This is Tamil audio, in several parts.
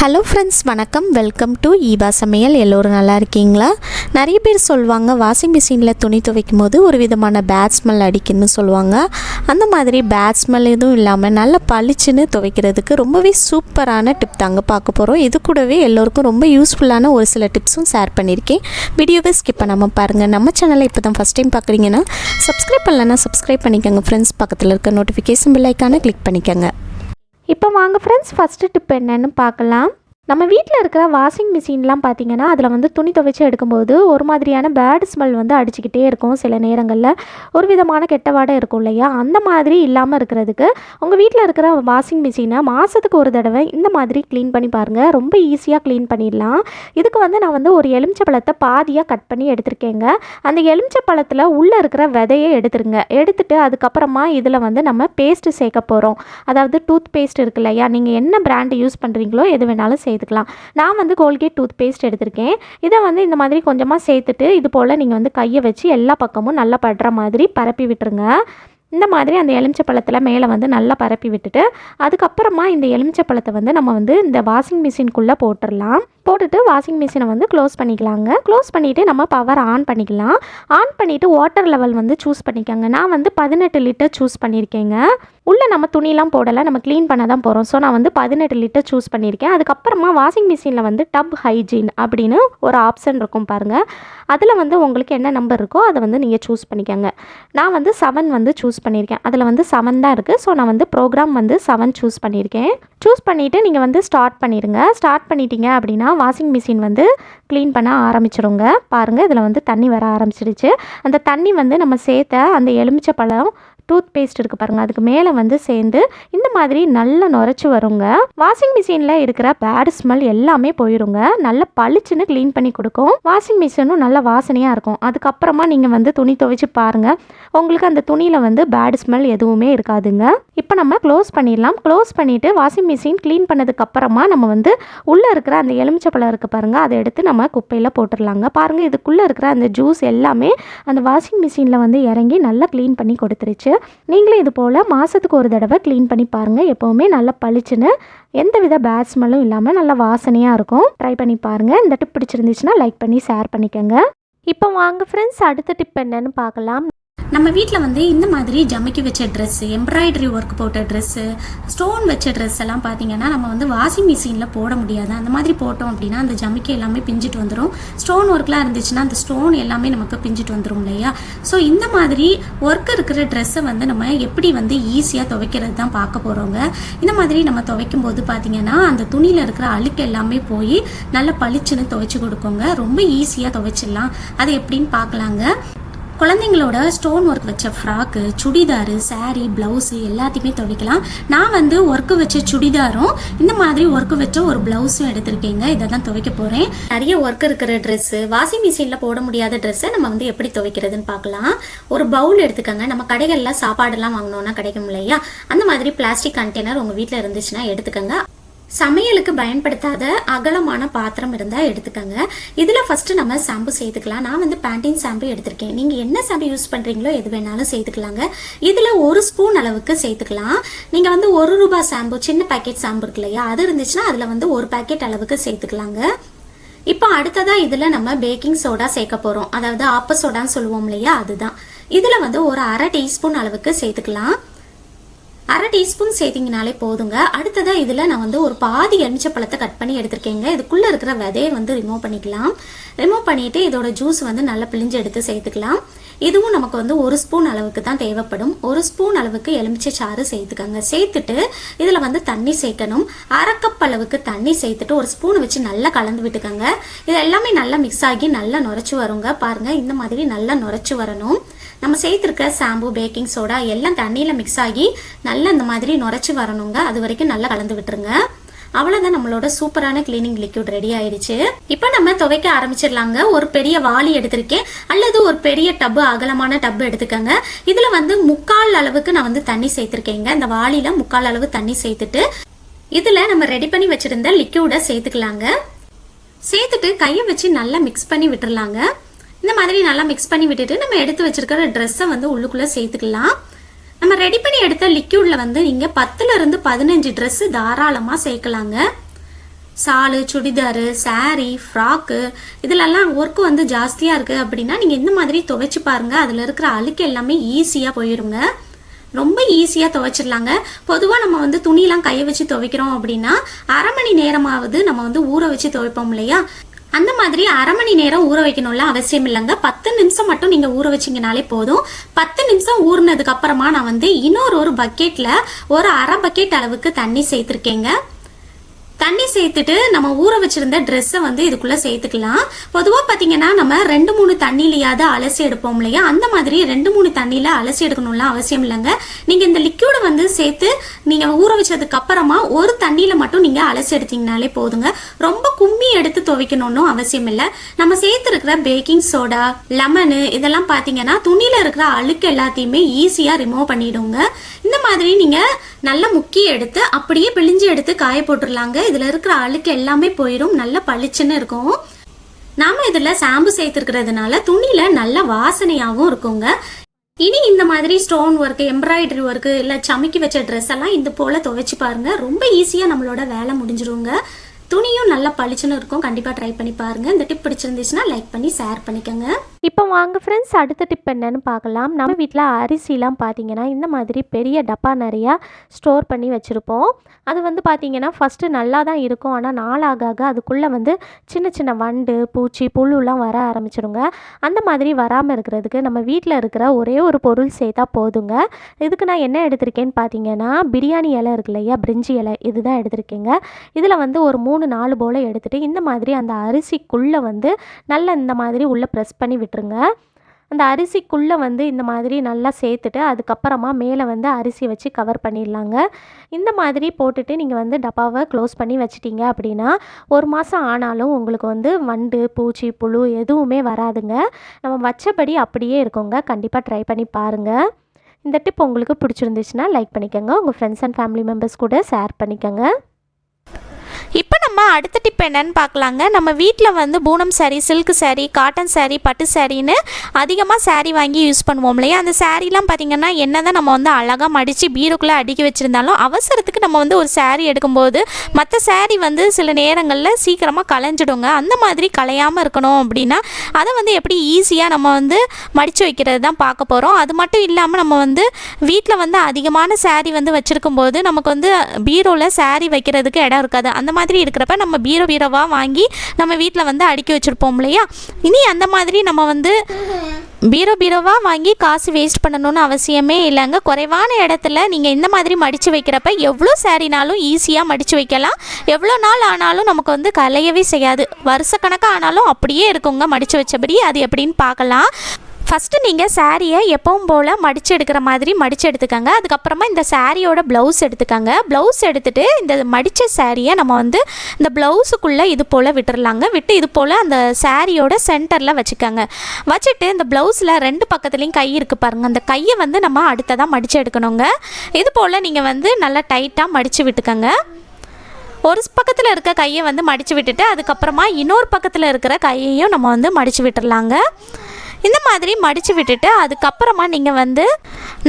ஹலோ ஃப்ரெண்ட்ஸ், வணக்கம். வெல்கம் டு ஈவா சமையல். எல்லோரும் நல்லா இருக்கீங்களா? நிறைய பேர் சொல்லுவாங்க, வாஷிங் மிஷினில் துணி துவைக்கும் போது ஒரு விதமான பேட் ஸ்மெல் அடிக்குன்னு சொல்லுவாங்க. அந்த மாதிரி பேட் ஸ்மெல் எதுவும் இல்லாமல் நல்லா பளிச்சுன்னு துவைக்கிறதுக்கு ரொம்பவே சூப்பரான டிப் தாங்க பார்க்க போகிறோம். இது கூடவே எல்லோருக்கும் ரொம்ப யூஸ்ஃபுல்லான ஒரு சில டிப்ஸும் ஷேர் பண்ணியிருக்கேன். வீடியோவை ஸ்கிப் பண்ணாமல் பாருங்கள். நம்ம சேனலை இப்போ தான் ஃபஸ்ட் டைம் பார்க்குறீங்கன்னா சப்ஸ்கிரைப் பண்ணலன்னா சப்ஸ்கிரைப் பண்ணிக்கோங்க ஃப்ரெண்ட்ஸ். பக்கத்தில் இருக்க நோட்டிஃபிகேஷன் பெல் ஐக்கானை கிளிக் பண்ணிக்கோங்க. இப்போ வாங்க ஃப்ரெண்ட்ஸ், ஃபஸ்ட்டு டிப் என்னன்னு பார்க்கலாம். நம்ம வீட்டில் இருக்கிற வாஷிங் மிஷின்லாம் பார்த்திங்கன்னா அதில் துணி துவைச்சி எடுக்கும்போது ஒரு மாதிரியான பேட் ஸ்மெல் அடிச்சுக்கிட்டே இருக்கும். சில நேரங்களில் ஒரு விதமான கெட்ட வாடை இருக்கும் இல்லையா? அந்த மாதிரி இல்லாமல் இருக்கிறதுக்கு உங்கள் வீட்டில் இருக்கிற வாஷிங் மிஷினை மாதத்துக்கு ஒரு தடவை இந்த மாதிரி க்ளீன் பண்ணி பாருங்கள். ரொம்ப ஈஸியாக க்ளீன் பண்ணிடலாம். இதுக்கு நான் ஒரு எலுமிச்சை பழத்தை பாதியாக கட் பண்ணி எடுத்திருக்கேங்க. அந்த எலுமிச்சை பழத்தில் உள்ளே இருக்கிற விதையை எடுத்துட்டு அதுக்கப்புறமா இதில் நம்ம பேஸ்ட்டு சேர்க்க போகிறோம். அதாவது டூத் பேஸ்ட் இருக்கு இல்லையா? நீங்கள் என்ன பிராண்டு யூஸ் பண்ணுறீங்களோ எது வேணாலும் சேர்த்துக்கலாம். நான் கோல்கேட் டூத் பேஸ்ட் எடுத்திருக்கேன். இதை இந்த மாதிரி கொஞ்சமாக சேர்த்துட்டு இது போல் நீங்கள் கையை வச்சு எல்லா பக்கமும் நல்லா படுற மாதிரி பரப்பி விட்டுருங்க. இந்த மாதிரி அந்த எலுமிச்சை பழத்தில் மேலே நல்லா பரப்பி விட்டுட்டு அதுக்கப்புறமா இந்த எலுமிச்சை பழத்தை நம்ம இந்த வாஷிங் மிஷின்குள்ளே போட்டுட்டு வாஷிங் மிஷினை க்ளோஸ் பண்ணிக்கலாங்க. க்ளோஸ் பண்ணிவிட்டு நம்ம பவர் ஆன் பண்ணிக்கலாம். ஆன் பண்ணிவிட்டு வாட்டர் லெவல் சூஸ் பண்ணிக்கோங்க. நான் 18 லிட்டர் சூஸ் பண்ணியிருக்கேங்க. உள்ளே நம்ம துணிலாம் போடலை, நம்ம க்ளீன் பண்ண தான் போகிறோம். ஸோ நான் 18 லிட்டர் சூஸ் பண்ணியிருக்கேன். அதுக்கப்புறமா வாஷிங் மிஷினில் டப் ஹைஜீன் அப்படின்னு ஒரு ஆப்ஷன் இருக்கும் பாருங்கள். அதில் உங்களுக்கு என்ன நம்பர் இருக்கோ அதை நீங்கள் சூஸ் பண்ணிக்கோங்க. நான் 7 சூஸ் பண்ணியிருக்கேன். அதில் 7 தான் இருக்குது. ஸோ நான் ப்ரோக்ராம் 7 சூஸ் பண்ணியிருக்கேன். சூஸ் பண்ணிவிட்டு நீங்கள் ஸ்டார்ட் பண்ணிடுங்க. ஸ்டார்ட் பண்ணிட்டீங்க அப்படின்னா வாஷிங் மிஷின் க்ளீன் பண்ண ஆரம்பிச்சிருங்க. பாருங்கள், இதில் தண்ணி வர ஆரம்பிச்சிடுச்சு. அந்த தண்ணி நம்ம சேர்த்த அந்த எலுமிச்சை பழம் டூத் பேஸ்ட் இருக்குது பாருங்கள், அதுக்கு மேலே சேர்ந்து இந்த மாதிரி நல்லா நுரைச்சி வருங்க. வாஷிங் மிஷினில் இருக்கிற பேட் ஸ்மெல் எல்லாமே போயிடுங்க. நல்லா பளிச்சுன்னு க்ளீன் பண்ணி கொடுக்கும். வாஷிங் மிஷினும் நல்ல வாசனையாக இருக்கும். அதுக்கப்புறமா நீங்கள் துணி துவைச்சி பாருங்கள், உங்களுக்கு அந்த துணியில் பேட் ஸ்மெல் எதுவுமே இருக்காதுங்க. இப்போ நம்ம க்ளோஸ் பண்ணிடலாம். க்ளோஸ் பண்ணிவிட்டு வாஷிங் மிஷின் க்ளீன் பண்ணதுக்கப்புறமா நம்ம உள்ளே இருக்கிற அந்த எலுமிச்சை பழம் இருக்குது பாருங்கள், அதை எடுத்து நம்ம குப்பையில் போட்டுடலாங்க. பாருங்கள், இதுக்குள்ளே இருக்கிற அந்த ஜூஸ் எல்லாமே அந்த வாஷிங் மிஷினில் இறங்கி நல்லா க்ளீன் பண்ணி கொடுத்துருச்சு. நீங்களும் இது போல் மாதத்துக்கு ஒரு தடவை க்ளீன் பண்ணி பாருங்கள். எப்போவுமே நல்லா பளிச்சுன்னு எந்தவித பேட் ஸ்மெல்லும் இல்லாமல் நல்லா வாசனையாக இருக்கும். ட்ரை பண்ணி பாருங்கள். இந்த டிப் பிடிச்சிருந்துச்சுன்னா லைக் பண்ணி ஷேர் பண்ணிக்கோங்க. இப்போ வாங்க ஃப்ரெண்ட்ஸ், அடுத்த டிப் என்னன்னு பார்க்கலாம். நம்ம வீட்டில் இந்த மாதிரி ஜமிக்கி வச்ச ட்ரெஸ்ஸு, எம்ப்ராய்டரி ஒர்க் போட்ட ட்ரெஸ்ஸு, ஸ்டோன் வச்ச ட்ரெஸ் எல்லாம் பார்த்தீங்கன்னா நம்ம வாஷிங் மிஷினில் போட முடியாது. அந்த மாதிரி போட்டோம் அப்படின்னா அந்த ஜமிக்கி எல்லாமே பிஞ்சிட்டு வந்துடும். ஸ்டோன் ஒர்க்லாம் இருந்துச்சுன்னா அந்த ஸ்டோன் எல்லாமே நமக்கு பிஞ்சிட்டு வந்துடும் இல்லையா? ஸோ இந்த மாதிரி ஒர்க் இருக்கிற ட்ரெஸ்ஸை நம்ம எப்படி ஈஸியாக துவைக்கிறது தான் பார்க்க போகிறோங்க. இந்த மாதிரி நம்ம துவைக்கும் போது பார்த்தீங்கன்னா அந்த துணியில் இருக்கிற அழுக்கு எல்லாமே போய் நல்லா பளிச்சுன்னு துவைச்சி கொடுக்குங்க. ரொம்ப ஈஸியாக துவைச்சிடலாம். அது எப்படின்னு பார்க்கலாங்க. குழந்தைங்களோட ஸ்டோன் ஒர்க் வச்ச ஃப்ராக்கு, சுடிதாரு, சாரீ, ப்ளவுஸு எல்லாத்தையுமே துவைக்கலாம். நான் ஒர்க்கு வச்ச சுடிதாரும் இந்த மாதிரி ஒர்க்கு வச்ச ஒரு ப்ளவுஸும் எடுத்திருக்கேங்க. இதை தான் துவைக்க போகிறேன். நிறைய ஒர்க் இருக்கிற ட்ரெஸ்ஸு, வாஷிங் மிஷினில் போட முடியாத ட்ரெஸ்ஸை நம்ம எப்படி துவைக்கிறதுன்னு பார்க்கலாம். ஒரு பவுல் எடுத்துக்கோங்க. நம்ம கடைகளில் சாப்பாடெல்லாம் வாங்கினோன்னா கிடைக்கும் இல்லையா? அந்த மாதிரி பிளாஸ்டிக் கண்டெய்னர் உங்கள் வீட்டில் இருந்துச்சுன்னா எடுத்துக்கோங்க. சமையலுக்கு பயன்படுத்தாத அகலமான பாத்திரம் இருந்தால் எடுத்துக்கோங்க. இதில் ஃபஸ்ட்டு நம்ம ஷாம்பு சேர்த்துக்கலாம். நான் பேண்டீன் ஷாம்பு எடுத்திருக்கேன். நீங்கள் என்ன ஷாம்பு யூஸ் பண்ணுறீங்களோ எது வேணாலும் சேர்த்துக்கலாங்க. இதில் 1 ஸ்பூன் அளவுக்கு சேர்த்துக்கலாம். நீங்கள் ₹1 ஷாம்பு, சின்ன பேக்கெட் ஷாம்பு இருக்கு இல்லையா? அது இருந்துச்சுன்னா அதில் 1 பேக்கெட் அளவுக்கு சேர்த்துக்கலாங்க. இப்போ அடுத்ததாக இதில் நம்ம பேக்கிங் சோடா சேர்க்க போகிறோம். அதாவது ஆப்ப சோடான்னு சொல்லுவோம் இல்லையா? அதுதான். இதில் ஒரு 1/2 டீஸ்பூன் அளவுக்கு சேர்த்துக்கலாம். 1/2 டீஸ்பூன் சேர்த்திங்கனாலே போதுங்க. அடுத்ததாக இதில் நான் ஒரு பாதி எலுமிச்சை பழத்தை கட் பண்ணி எடுத்திருக்கேங்க. இதுக்குள்ளே இருக்கிற விதையை ரிமூவ் பண்ணிக்கலாம். ரிமூவ் பண்ணிவிட்டு இதோட ஜூஸ் நல்லா பிழிஞ்சு எடுத்து சேர்த்துக்கலாம். இதுவும் நமக்கு 1 ஸ்பூன் அளவுக்கு தான் தேவைப்படும். 1 ஸ்பூன் அளவுக்கு எலுமிச்சை சாறு சேர்த்துக்கோங்க. சேர்த்துட்டு இதில் தண்ணி சேர்க்கணும். 1/2 கப் அளவுக்கு தண்ணி சேர்த்துட்டு ஒரு ஸ்பூனை வச்சு நல்லா கலந்து விட்டுக்கோங்க. இது எல்லாமே நல்லா மிக்ஸ் ஆகி நல்லா நுரைச்சி வருங்க. பாருங்கள், இந்த மாதிரி நல்லா நுரைச்சி வரணும். நம்ம சேர்த்துருக்க ஷாம்பு, பேக்கிங் சோடா எல்லாம் தண்ணியில் மிக்ஸ் ஆகி நல்லா இந்த மாதிரி நுரைச்சி வரணுங்க. அது வரைக்கும் நல்லா கலந்து விட்டுருங்க. அவ்வளோதான், நம்மளோட சூப்பரான கிளீனிங் லிக்விட் ரெடி ஆயிடுச்சு. இப்போ நம்ம துவைக்க ஆரம்பிச்சிடலாங்க. ஒரு பெரிய வாளி எடுத்திருக்கேன், அல்லது ஒரு பெரிய டப்பு, அகலமான டப்பு எடுத்துக்கோங்க. இதில் 3/4 அளவுக்கு நான் தண்ணி சேர்த்துருக்கேங்க. இந்த வாளியில் 3/4 அளவு தண்ணி சேர்த்துட்டு இதில் நம்ம ரெடி பண்ணி வச்சுருந்த லிக்விடை சேர்த்துக்கலாங்க. சேர்த்துட்டு கையை வச்சு நல்லா மிக்ஸ் பண்ணி விட்டுறலாங்க. இந்த மாதிரி நல்லா மிக்ஸ் பண்ணி விட்டுட்டு நம்ம எடுத்து வச்சிருக்கிற ட்ரெஸ்ஸை உள்ளுக்குள்ளே சேர்த்துக்கலாம். நம்ம ரெடி பண்ணி எடுத்த லிக்யூடில் நீங்கள் 10 to 15 ட்ரெஸ்ஸு தாராளமாக சேர்க்கலாங்க. சாலு, சுடிதாரு, saree, ஃப்ராக்கு இதிலெல்லாம் ஒர்க்கு வந்து ஜாஸ்தியாக இருக்குது அப்படின்னா நீங்கள் இந்த மாதிரி துவைச்சி பாருங்கள். அதில் இருக்கிற அழுக்கு எல்லாமே ஈஸியாக போயிடுங்க. ரொம்ப ஈஸியாக துவைச்சிடலாங்க. பொதுவாக நம்ம வந்து துணியெலாம் கையை வச்சு துவைக்கிறோம் அப்படின்னா அரை மணி நேரமாவது நம்ம வந்து ஊற வச்சு துவைப்போம் இல்லையா? அந்த மாதிரி அரை மணி நேரம் ஊற வைக்கணும்ல அவசியம் இல்லைங்க. 10 நிமிஷம் மட்டும் நீங்கள் ஊற வச்சிங்கனாலே போதும். 10 நிமிஷம் ஊறினதுக்கு அப்புறமா நான் வந்து ஒரு பக்கெட்டில் ஒரு அரை பக்கெட் அளவுக்கு தண்ணி சேர்த்துருக்கேங்க. தண்ணி சேர்த்துட்டு நம்ம ஊற வச்சிருந்த ட்ரெஸ்ஸை வந்து இதுக்குள்ளே சேர்த்துக்கலாம். பொதுவாக பார்த்தீங்கன்னா நம்ம 2-3 தண்ணியிலையாவது அலசி எடுப்போம் இல்லையா? அந்த மாதிரி 2-3 தண்ணியில் அலசி எடுக்கணும்லாம் அவசியம் இல்லைங்க. நீங்கள் இந்த லிக்யூடை வந்து சேர்த்து நீங்கள் ஊற வச்சதுக்கு அப்புறமா ஒரு தண்ணியில் மட்டும் நீங்கள் அலசி எடுத்தீங்கனாலே போதுங்க. ரொம்ப கும்மி எடுத்து துவைக்கணும்னு அவசியம் இல்லை. நம்ம சேர்த்துருக்கிற பேக்கிங் சோடா, லெமனு இதெல்லாம் பார்த்தீங்கன்னா துணியில் இருக்கிற அழுக்கு எல்லாத்தையுமே ஈஸியாக ரிமூவ் பண்ணிவிடுங்க. இந்த மாதிரி நீங்கள் நல்லா முக்கி எடுத்து அப்படியே பிழிஞ்சு எடுத்து காய போட்டுடலாங்க. இதில் இருக்கிற அழுக்கு எல்லாமே போயிடும், நல்லா பளிச்சுன்னு இருக்கும். நாம் இதில் ஷாம்பு சேர்த்துருக்கிறதுனால துணியில் நல்ல வாசனையாகவும் இருக்குங்க. இனி இந்த மாதிரி ஸ்டோன் ஒர்க்கு, எம்ப்ராய்டரி ஒர்க்கு இல்லை சமைக்கி வச்ச ட்ரெஸ் எல்லாம் இது போல் துவைச்சி பாருங்கள். ரொம்ப ஈஸியாக நம்மளோட வேலை முடிஞ்சிருங்க. துணியும் நல்லா பளிச்சுன்னு இருக்கும். கண்டிப்பாக ட்ரை பண்ணி பாருங்கள். இந்த டிப் பிடிச்சிருந்துச்சுன்னா லைக் பண்ணி ஷேர் பண்ணிக்கோங்க. இப்போ வாங்க ஃப்ரெண்ட்ஸ், அடுத்த டிப் என்னன்னு பார்க்கலாம். நம்ம வீட்டில் அரிசிலாம் பார்த்தீங்கன்னா இந்த மாதிரி பெரிய டப்பா நிறையா ஸ்டோர் பண்ணி வச்சுருப்போம். அது வந்து பார்த்திங்கன்னா ஃபஸ்ட்டு நல்லா தான் இருக்கும். ஆனால் நாளாக அதுக்குள்ளே வந்து சின்ன சின்ன வண்டு, பூச்சி, புழுலாம் வர ஆரம்பிச்சிடுங்க. அந்த மாதிரி வராமல் இருக்கிறதுக்கு நம்ம வீட்டில் இருக்கிற ஒரே ஒரு பொருள் சேர்த்தா போதுங்க. இதுக்கு நான் என்ன எடுத்திருக்கேன்னு பார்த்தீங்கன்னா பிரியாணி இலை இருக்கு இல்லையா, பிரிஞ்சி இலை, இதுதான் எடுத்திருக்கேங்க. இதில் வந்து ஒரு 3-4 போல் எடுத்துகிட்டு இந்த மாதிரி அந்த அரிசிக்குள்ளே வந்து நல்லா இந்த மாதிரி உள்ளே ப்ரெஸ் பண்ணி விட்டுருங்க. அந்த அரிசிக்குள்ளே வந்து இந்த மாதிரி நல்லா சேர்த்துட்டு அதுக்கப்புறமா மேலே வந்து அரிசி வச்சு கவர் பண்ணிடலாங்க. இந்த மாதிரி போட்டுட்டு நீங்கள் வந்து டப்பாவை க்ளோஸ் பண்ணி வச்சிட்டிங்க அப்படின்னா 1 மாதம் ஆனாலும் உங்களுக்கு வந்து வண்டு, பூச்சி, புழு எதுவுமே வராதுங்க. நம்ம வச்சபடி அப்படியே இருக்குங்க. கண்டிப்பாக ட்ரை பண்ணி பாருங்கள். இந்த டிப் உங்களுக்கு பிடிச்சிருந்துச்சுன்னா லைக் பண்ணிக்கோங்க. உங்கள் ஃப்ரெண்ட்ஸ் அண்ட் ஃபேமிலி மெம்பர்ஸ் கூட ஷேர் பண்ணிக்கோங்க. இப்போ நம்ம அடுத்த டிப் என்னன்னு பார்க்கலாங்க. நம்ம வீட்டில் வந்து பூனம் சாரீ, சில்க் சாரீ, காட்டன் சாரீ, பட்டு சாரின்னு அதிகமாக சாரீ வாங்கி யூஸ் பண்ணுவோம் இல்லையா? அந்த சாரீலாம் பார்த்திங்கன்னா என்ன தான் நம்ம வந்து அழகாக மடித்து பீரோக்குள்ளே அடுக்கி வச்சுருந்தாலும் அவசரத்துக்கு நம்ம வந்து ஒரு சாரீ எடுக்கும்போது மற்ற சாரீ வந்து சில நேரங்களில் சீக்கிரமாக கலைஞ்சிடுங்க. அந்த மாதிரி கலையாமல் இருக்கணும் அப்படின்னா அதை வந்து எப்படி ஈஸியாக நம்ம வந்து மடித்து வைக்கிறது தான் பார்க்க போகிறோம். அது மட்டும் இல்லாமல் நம்ம வந்து வீட்டில் வந்து அதிகமான சாரீ வந்து வச்சுருக்கும்போது நமக்கு வந்து பீரோவில் சாரீ வைக்கிறதுக்கு இடம் இருக்காது. அந்த மாதிரி இருக்கிறப்ப நம்ம பீரோவாக வாங்கி நம்ம வீட்டில் வந்து அடுக்கி வச்சுருப்போம் இல்லையா? இனி அந்த மாதிரி நம்ம வந்து பீரோவாக வாங்கி காசு வேஸ்ட் பண்ணணும்னு அவசியமே இல்லைங்க. குறைவான இடத்துல நீங்கள் இந்த மாதிரி மடித்து வைக்கிறப்ப எவ்வளோ சாரினாலும் ஈஸியாக மடித்து வைக்கலாம். எவ்வளோ நாள் ஆனாலும் நமக்கு வந்து கலையவே செய்யாது. வருஷக்கணக்காக ஆனாலும் அப்படியே இருக்குங்க மடித்து வச்சபடி. அது எப்படின்னு பார்க்கலாம். ஃபஸ்ட்டு நீங்கள் சாரியை எப்பவும் போல் மடித்து எடுக்கிற மாதிரி மடித்து எடுத்துக்கோங்க. அதுக்கப்புறமா இந்த சாரியோட ப்ளவுஸ் எடுத்துக்கோங்க. ப்ளவுஸ் எடுத்துகிட்டு இந்த மடித்த சாரியை நம்ம வந்து இந்த ப்ளவுஸுக்குள்ளே இது போல் விட்டுறலாங்க. விட்டு இது போல் அந்த சாரியோட சென்டரில் வச்சுக்கோங்க. வச்சுட்டு இந்த ப்ளவுஸில் 2 பக்கத்துலேயும் கை இருக்குது பாருங்கள். அந்த கையை வந்து நம்ம அடுத்ததாக மடித்து எடுக்கணுங்க. இது போல் நீங்கள் வந்து நல்லா டைட்டாக மடித்து விட்டுக்கோங்க. ஒரு பக்கத்தில் இருக்க கையை வந்து மடித்து விட்டுட்டு அதுக்கப்புறமா இன்னொரு பக்கத்தில் இருக்கிற கையையும் நம்ம வந்து மடித்து விட்டுறலாங்க. இந்த மாதிரி மடித்து விட்டுட்டு அதுக்கப்புறமா நீங்கள் வந்து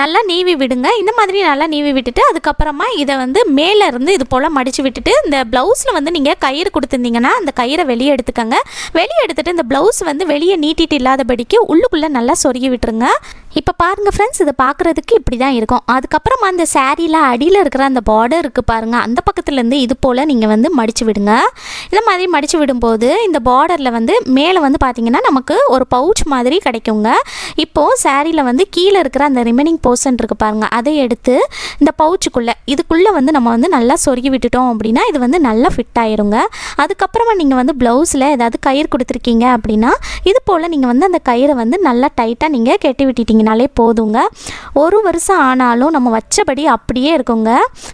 நல்லா நீவி விடுங்க. இந்த மாதிரி நல்லா நீவி விட்டுட்டு அதுக்கப்புறமா இதை வந்து மேலே இருந்து இது போல் மடித்து விட்டுட்டு இந்த ப்ளவுஸில் வந்து நீங்கள் கயிறு கொடுத்துருந்தீங்கன்னா அந்த கயிறை வெளியே எடுத்துக்கோங்க. வெளியே எடுத்துகிட்டு இந்த ப்ளவுஸ் வந்து வெளியே நீட்டிட்டு இல்லாதபடிக்கு உள்ளுக்குள்ளே நல்லா சொருகி விட்டுருங்க. இப்போ பாருங்கள் ஃப்ரெண்ட்ஸ், இதை பார்க்குறதுக்கு இப்படி தான் இருக்கும். அதுக்கப்புறமா அந்த சாரியில் அடியில் இருக்கிற அந்த பார்டர் இருக்குது பாருங்கள், அந்த பக்கத்துலேருந்து இது போல் நீங்கள் வந்து மடித்து விடுங்க. இந்த மாதிரி மடித்து விடும்போது இந்த பார்டரில் வந்து மேலே வந்து பார்த்திங்கன்னா நமக்கு ஒரு பவுச் மாதிரி கிடைக்குங்க. இப்போது சாரியில் வந்து கீழே இருக்கிற அந்த ரிமைனிங் போர்ஷன் இருக்குது பாருங்கள், அதை எடுத்து இந்த பவுச்சுக்குள்ளே இதுக்குள்ளே வந்து நம்ம வந்து நல்லா சொருகி விட்டுட்டோம் அப்படின்னா இது வந்து நல்லா ஃபிட் ஆயிருங்க. அதுக்கப்புறமா நீங்கள் வந்து ப்ளவுஸில் ஏதாவது கயிறு கொடுத்துருக்கீங்க அப்படின்னா இது போல் நீங்கள் வந்து அந்த கயிறை வந்து நல்லா டைட்டாக நீங்கள் கட்டி விட்டுட்டீங்கனாலே போதுங்க. 1 வருஷம் ஆனாலும் நம்ம வச்சபடி அப்படியே இருக்குங்க.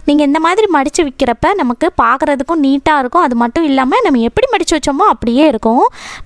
நீங்கள் இந்த மாதிரி மடித்து விற்கிறப்ப நமக்கு பார்க்குறதுக்கும் நீட்டாக இருக்கும். அது மட்டும் இல்லாமல் நம்ம எப்படி மடித்து வச்சோமோ அப்படியே இருக்கும்.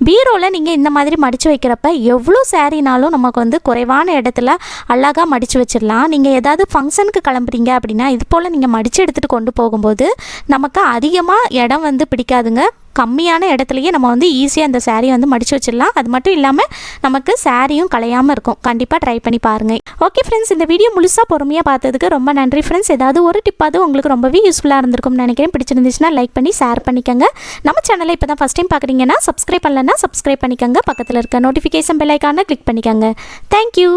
பீரோவில் நீங்கள் இந்த மாதிரி மடித்து வைக்கிறப்ப எவ்வளோ சாரினாலும் நமக்கு வந்து குறைவான இடத்துல அழகாக மடித்து வச்சிடலாம். நீங்கள் ஏதாவது ஃபங்க்ஷனுக்கு கிளம்புறீங்க அப்படின்னா இது போல் நீங்கள் மடித்து எடுத்துகிட்டு கொண்டு போகும்போது நமக்கு அதிகமாக இடம் வந்து பிடிக்காதுங்க. கம்மியான இடத்துலையே நம்ம வந்து ஈஸியாக அந்த சாரியை வந்து மடித்து வச்சிடலாம். அது மட்டும் இல்லாமல் நமக்கு சாரியும் கலையாமல் இருக்கும். கண்டிப்பாக ட்ரை பண்ணி பாருங்கள். ஓகே ஃப்ரெண்ட்ஸ், இந்த வீடியோ முழுசாக பொறுமையாக பார்த்ததுக்கு ரொம்ப நன்றி ஃப்ரெண்ட்ஸ். ஏதாவது ஒரு டிப்பாவது உங்களுக்கு ரொம்பவே யூஸ்ஃபுல்லாக இருந்திருக்கும்னு நினைக்கிறேன். பிடிச்சிருந்துச்சுன்னா லைக் பண்ணி ஷேர் பண்ணிக்கோங்க. நம்ம சேனலை இப்போ தான் ஃபஸ்ட் டைம் பார்க்குறீங்கன்னா சப்ஸ்கிரைப் பண்ணலன்னா சப்ஸ்கிரைப் பண்ணிக்கோங்க. பக்கத்தில் இருக்க நோட்டிஃபிகேஷன் பெல் ஐக்கானை கிளிக் பண்ணிக்கோங்க. தேங்க்யூ.